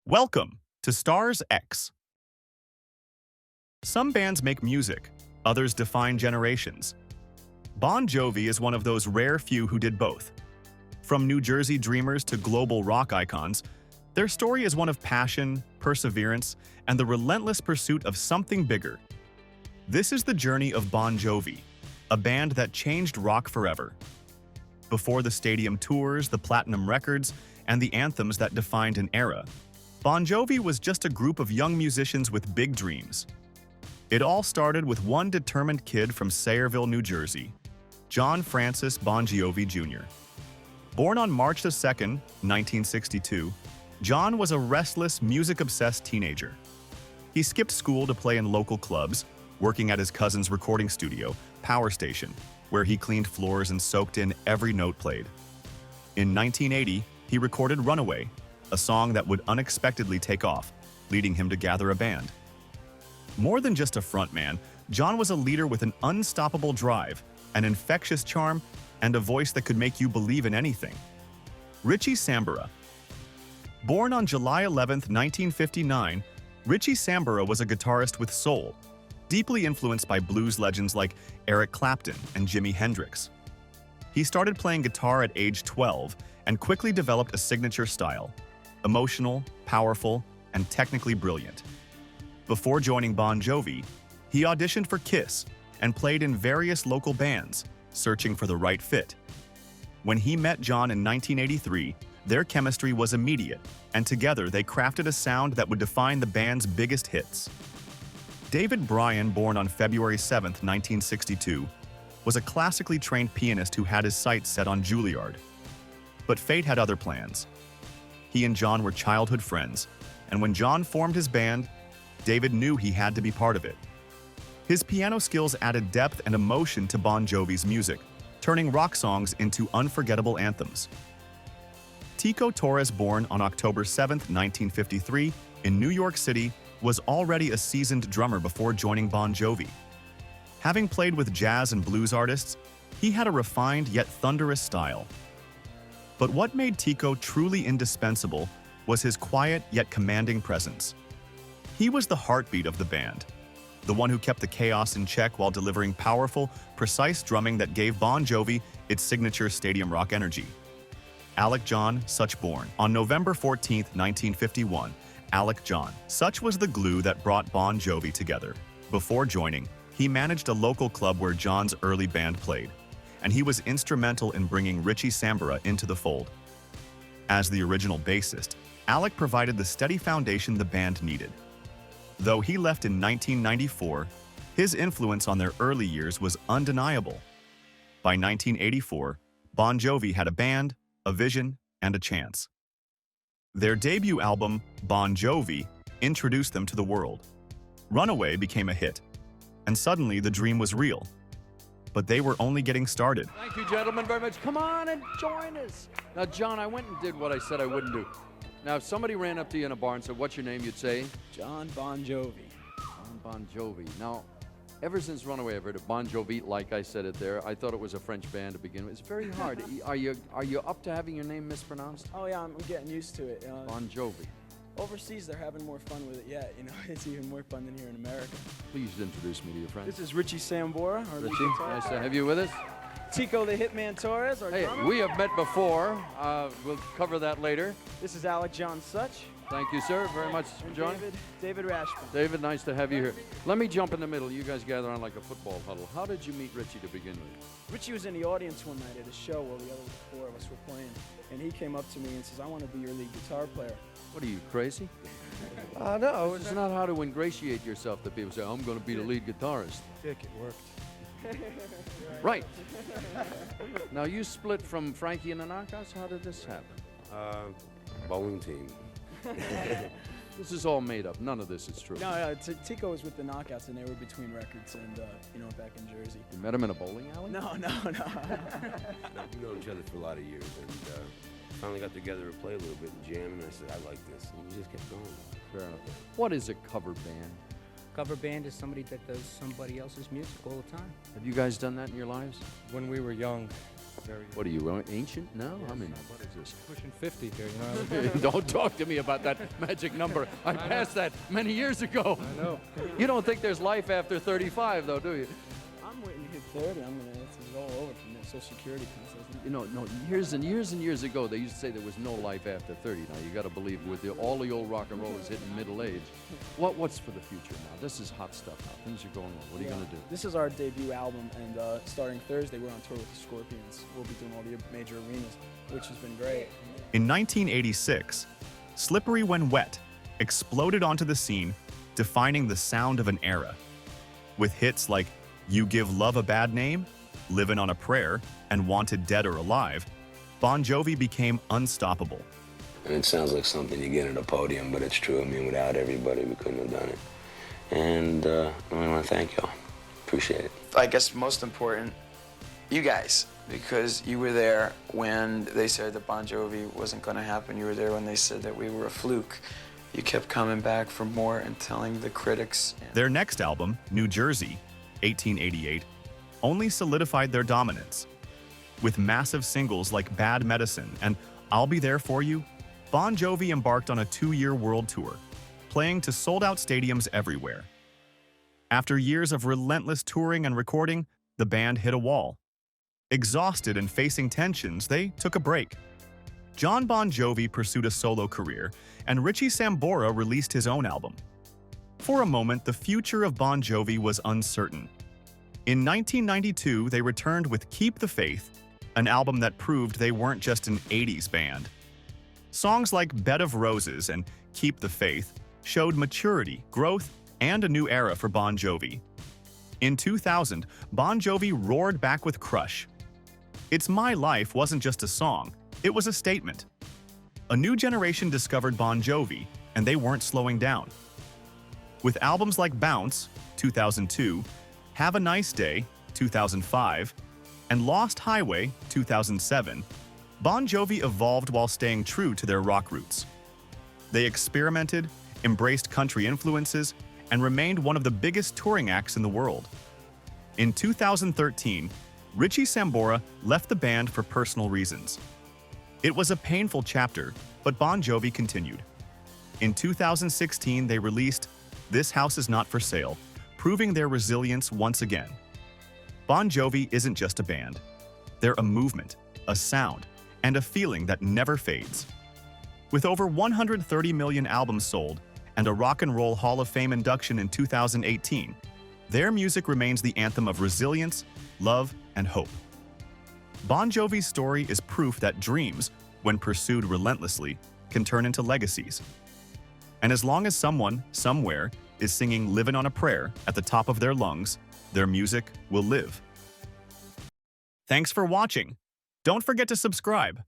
Welcome to Stars X. Some bands make music, others define generations. Bon Jovi is one of those rare few who did both. From New Jersey dreamers to global rock icons, their story is one of passion, perseverance, and the relentless pursuit of something bigger. This is the journey of Bon Jovi, a band that changed rock forever. Before the stadium tours, the platinum records, and the anthems that defined an era, Bon Jovi was just a group of young musicians with big dreams. It all started with one determined kid from Sayreville, New Jersey, John Francis Bon Jovi Jr. Born on March 2, 1962, John was a restless, music-obsessed teenager. He skipped school to play in local clubs, working at his cousin's recording studio, Power Station, where he cleaned floors and soaked in every note played. In 1980, he recorded Runaway, a song that would unexpectedly take off, leading him to gather a band. More than just a frontman, John was a leader with an unstoppable drive, an infectious charm, and a voice that could make you believe in anything. Richie Sambora. Born on July 11, 1959, Richie Sambora was a guitarist with soul, deeply influenced by blues legends like Eric Clapton and Jimi Hendrix. He started playing guitar at age 12 and quickly developed a signature style, emotional, powerful, and technically brilliant. Before joining Bon Jovi, he auditioned for Kiss and played in various local bands, searching for the right fit. When he met John in 1983, their chemistry was immediate, and together they crafted a sound that would define the band's biggest hits. David Bryan, born on February 7, 1962, was a classically trained pianist who had his sights set on Juilliard. But fate had other plans. He and John were childhood friends, and when John formed his band, David knew he had to be part of it. His piano skills added depth and emotion to Bon Jovi's music, turning rock songs into unforgettable anthems. Tico Torres, born on October 7, 1953, in New York City, was already a seasoned drummer before joining Bon Jovi. Having played with jazz and blues artists, he had a refined yet thunderous style. But what made Tico truly indispensable was his quiet yet commanding presence. He was the heartbeat of the band, the one who kept the chaos in check while delivering powerful, precise drumming that gave Bon Jovi its signature stadium rock energy. Alec John Such. Born on November 14, 1951, Alec John Such was the glue that brought Bon Jovi together. Before joining, he managed a local club where John's early band played, and he was instrumental in bringing Richie Sambora into the fold. As the original bassist, Alec provided the steady foundation the band needed. Though he left in 1994, his influence on their early years was undeniable. By 1984, Bon Jovi had a band, a vision, and a chance. Their debut album, Bon Jovi, introduced them to the world. Runaway became a hit, and suddenly the dream was real. But they were only getting started. Thank you, gentlemen, very much. Come on and join us. Now, John, I went and did what I said I wouldn't do. Now, if somebody ran up to you in a bar and said, "What's your name?" you'd say? Jon Bon Jovi. Jon Bon Jovi. Now, ever since Runaway, I've heard of Bon Jovi, like I said it there. I thought it was a French band to begin with. It's very hard. Are you up to having your name mispronounced? Oh yeah, I'm getting used to it. Bon Jovi. Overseas, they're having more fun with it yet. It's even more fun than here in America. Please introduce me to your friend. This is Richie Sambora, our lead Richie, guitar nice to player. have you with us. Tico the Hitman Torres, our Hey, drummer. we have met before. We'll cover that later. This is Alec John Such. Thank you, sir, very much, And John. David Rashburn. David, nice to have you here. Let me jump in the middle. You guys gather on like a football huddle. How did you meet Richie to begin with? Richie was in the audience one night at a show where the other four of us were playing, and he came up to me and says, "I want to be your lead guitar player." What are you, crazy? No, It's not how to ingratiate yourself that people say, "I'm going to be the lead guitarist." Dick, it worked. Right. Now, you split from Frankie and the Knockouts. How did this happen? Bowling team. This is all made up. None of this is true. No, Tico was with the Knockouts, and they were between records, and back in Jersey. You met him in a bowling alley? No. We've known each other for a lot of years, and finally got together to play a little bit and jam, and I said, "I like this," and we just kept going. Fair enough. What is a cover band? Cover band is somebody that does somebody else's music all the time. Have you guys done that in your lives? When we were young, Very What are you, ancient now? I mean, what is this? pushing 50 here, you know. Don't talk to me about that magic number. I passed that many years ago. I know. You don't think there's life after 35, though, do you? I'm waiting to hit 30. It's all over from there. Social Security kind of says. You know, no, years and years and years ago, they used to say there was no life after 30. Now, you got to believe with all the old rock and rollers hitting middle age. What's for the future now? This is hot stuff now. Things are going on. What are you going to do? This is our debut album, and starting Thursday, we're on tour with the Scorpions. We'll be doing all the major arenas, which has been great. In 1986, Slippery When Wet exploded onto the scene, defining the sound of an era. With hits like You Give Love a Bad Name, Livin' on a Prayer, and Wanted Dead or Alive, Bon Jovi became unstoppable. And it sounds like something you get at a podium, but it's true. I mean, without everybody, we couldn't have done it. And I want to thank y'all. Appreciate it. I guess most important, you guys, because you were there when they said that Bon Jovi wasn't going to happen. You were there when they said that we were a fluke. You kept coming back for more and telling the critics. Their next album, New Jersey, 1888, only solidified their dominance. With massive singles like Bad Medicine and I'll Be There For You, Bon Jovi embarked on a 2-year world tour, playing to sold-out stadiums everywhere. After years of relentless touring and recording, the band hit a wall. Exhausted and facing tensions, they took a break. Jon Bon Jovi pursued a solo career, and Richie Sambora released his own album. For a moment, the future of Bon Jovi was uncertain. In 1992, they returned with Keep the Faith, an album that proved they weren't just an 80s band. Songs like Bed of Roses and Keep the Faith showed maturity, growth, and a new era for Bon Jovi. In 2000, Bon Jovi roared back with Crush. It's My Life wasn't just a song, it was a statement. A new generation discovered Bon Jovi, and they weren't slowing down. With albums like Bounce, 2002, Have a Nice Day, 2005, and Lost Highway, 2007, Bon Jovi evolved while staying true to their rock roots. They experimented, embraced country influences, and remained one of the biggest touring acts in the world. In 2013, Richie Sambora left the band for personal reasons. It was a painful chapter, but Bon Jovi continued. In 2016, they released This House Is Not For Sale, proving their resilience once again. Bon Jovi isn't just a band. They're a movement, a sound, and a feeling that never fades. With over 130 million albums sold and a Rock and Roll Hall of Fame induction in 2018, their music remains the anthem of resilience, love, and hope. Bon Jovi's story is proof that dreams, when pursued relentlessly, can turn into legacies. And as long as someone, somewhere, is singing Livin' on a Prayer at the top of their lungs, their music will live. Thanks for watching. Don't forget to subscribe.